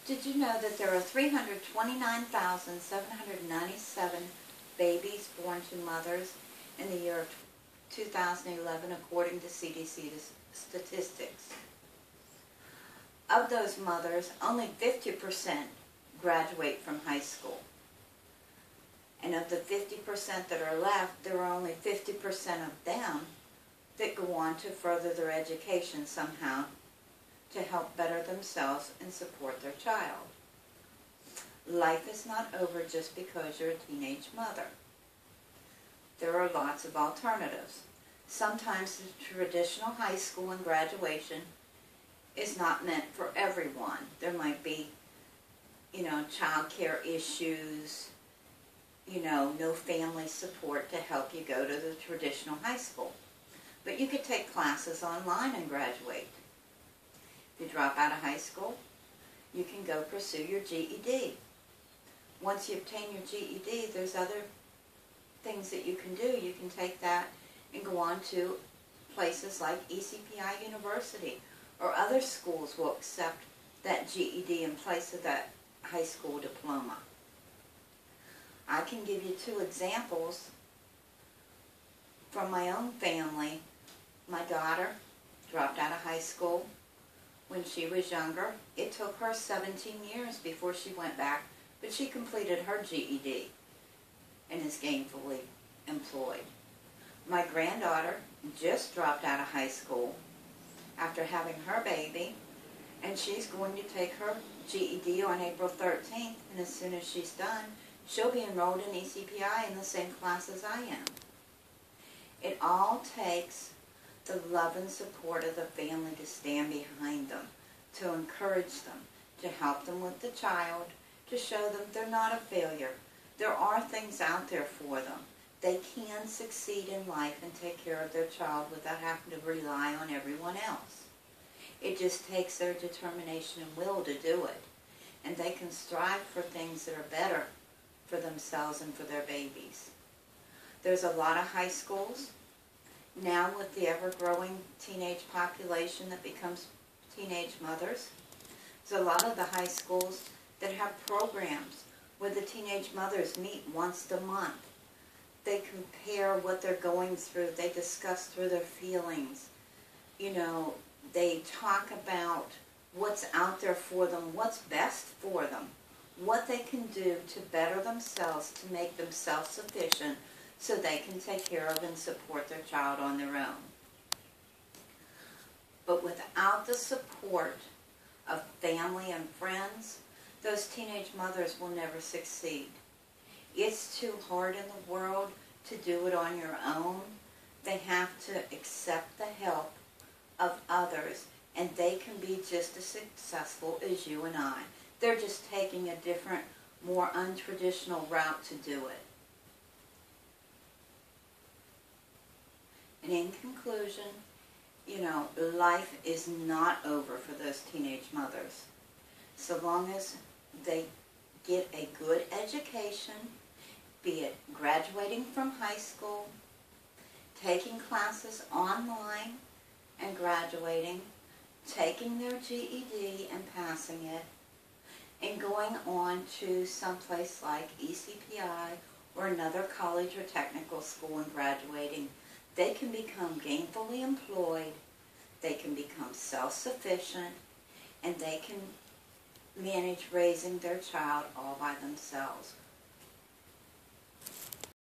Did you know that there are 329,797 babies born to mothers in the year of 2011 according to CDC statistics? Of those mothers, only 50% graduate from high school. And of the 50% that are left, there are only 50% of them that go on to further their education somehow to help better themselves and support their child. Life is not over just because you're a teenage mother. There are lots of alternatives. Sometimes the traditional high school and graduation is not meant for everyone. There might be, child care issues, no family support to help you go to the traditional high school. But you could take classes online and graduate. If you drop out of high school, you can go pursue your GED. Once you obtain your GED, there's other things that you can do. You can take that and go on to places like ECPI University, or other schools will accept that GED in place of that high school diploma. I can give you two examples from my own family. My daughter dropped out of high school when she was younger. It took her 17 years before she went back, but she completed her GED and is gainfully employed. My granddaughter just dropped out of high school after having her baby, and she's going to take her GED on April 13th, and as soon as she's done, she'll be enrolled in ECPI in the same class as I am. It all takes the love and support of the family to stand behind them, to encourage them, to help them with the child, to show them they're not a failure. There are things out there for them. They can succeed in life and take care of their child without having to rely on everyone else. It just takes their determination and will to do it. And they can strive for things that are better for themselves and for their babies. There's a lot of high schools now with the ever-growing teenage population that becomes teenage mothers. There's a lot of the high schools that have programs where the teenage mothers meet once a month. They compare what they're going through. They discuss through their feelings. They talk about what's out there for them, what's best for them, what they can do to better themselves, to make them self-sufficient so they can take care of and support their child on their own. But without the support of family and friends, those teenage mothers will never succeed. It's too hard in the world to do it on your own. They have to accept the help of others, and they can be just as successful as you and I. They're just taking a different, more untraditional route to do it. And in conclusion, life is not over for those teenage mothers. So long as they get a good education, be it graduating from high school, taking classes online and graduating, taking their GED and passing it, and going on to someplace like ECPI or another college or technical school and graduating, they can become gainfully employed, they can become self-sufficient, and they can manage raising their child all by themselves